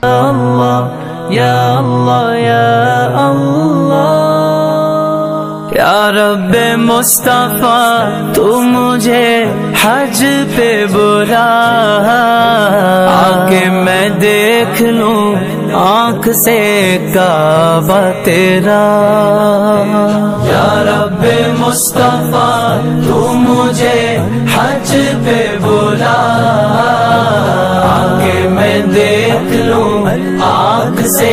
اللہ یا اللہ یا اللہ یا رب مصطفیٰ تو مجھے حج پہ بلا آکے میں دیکھ لوں آنکھ سے کعبہ تیرا یا رب مصطفیٰ تو مجھے حج پہ بلا آکے میں دیکھ لوں آنکھ سے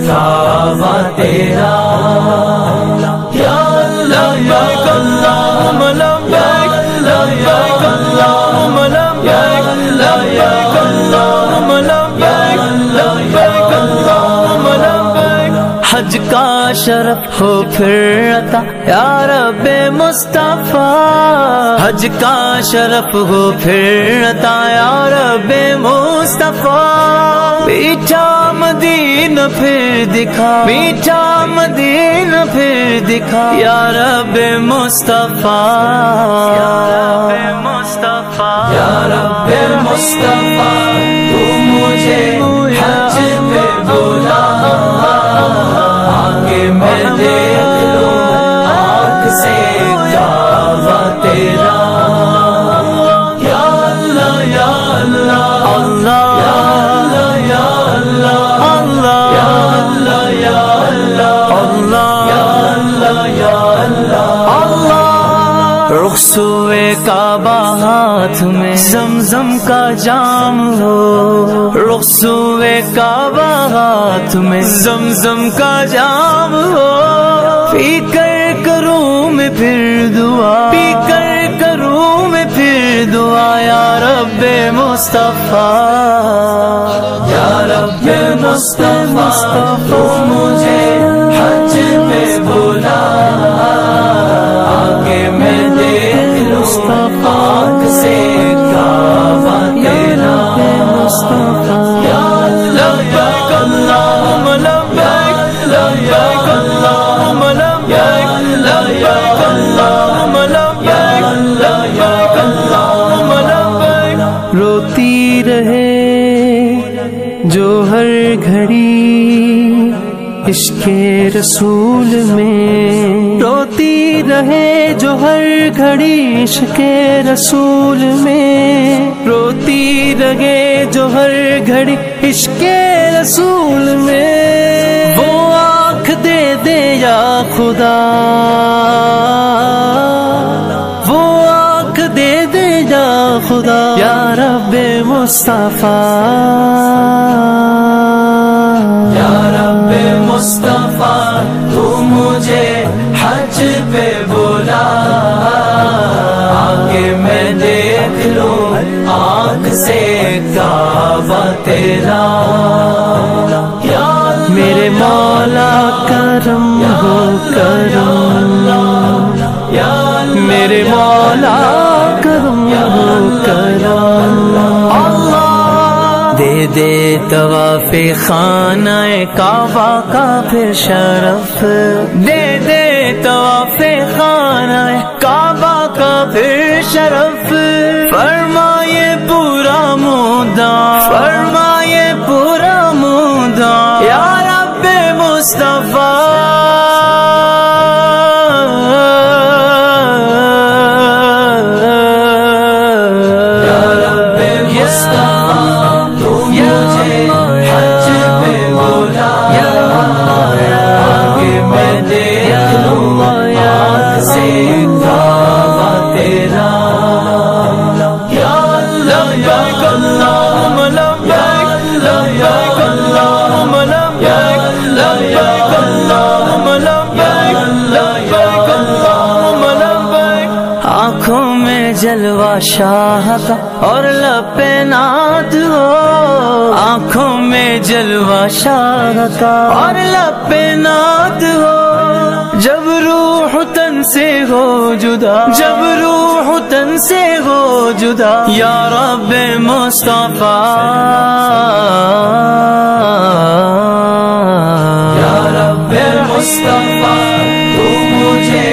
کعبہ تیرا یا لبیک اللہم لبیک لبیک اللہم لبیک لبیک اللہم لبیک لبیک اللہم لبیک حج کا شرف ہو پھر عطا یا رب مصطفیٰ حج کا شرف ہو پھر عطا یا رب مصطفیٰ میٹھا مدینہ پھر دکھا میٹھا مدینہ پھر دکھا یا رب مصطفیٰ یا رب مصطفیٰ یا رب مصطفیٰ تو مجھے حج پہ بلا آگے میں دیکھ لوں آنکھ سے کعبہ تیرا یا اللہ یا اللہ اللہ یا اللہ اللہ یا اللہ یا اللہ اللہ یا اللہ اللہ رخسوئے کعبہ ہاتھ میں زمزم کا جام ہو رخسوئے کعبہ ہاتھ میں زمزم کا جام ہو پی کر کروں میں پھر دعا پی کر کروں میں پھر دعا یا رب مصطفیٰ یا رب مصطفیٰ تو مجھے حج پہ بلا آگے میں دیکھ لوں آنکھ سے کعبہ تیرا یا لبیک اللہم لبیک لبیک اللہم لبیک لبیک اللہم لبیک لبیک اللہم لبیک روتی رہے جو ہر گھڑی عشق رسول میں روتی رہے جو ہر گھڑی عشق رسول میں روتی رہے جو ہر گھڑی عشق رسول میں وہ آنکھ دے دے یا خدا وہ آنکھ دے دے یا خدا یا رب مصطفیٰ یا رب مصطفیٰ تو مجھے حج پہ بلا آگے میں دیکھ لوں آنکھ سے کعبہ تیرا یا میرے مولا کرم ہو کرم میرے مولا کرم ہو کرم دے دے طواف خانہ کعبہ کا پھر شرف دے دے طواف خانہ کعبہ کا پھر شرف فرمائے پورا مدہ فرمائے پورا مدہ یا رب مصطفیٰ آنکھوں میں جلوہ شاہ کا اور لب پہ نعت ہو آنکھوں میں جلوہ شاہ کا اور لب پہ نعت ہو جب روح تن سے ہو جدا جب روح تن سے ہو جدا یا رب مصطفیٰ یا رب مصطفیٰ تو مجھے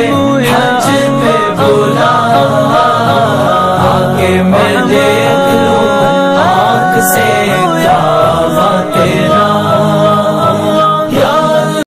حج پہ بلا آگے میں دیکھ لوں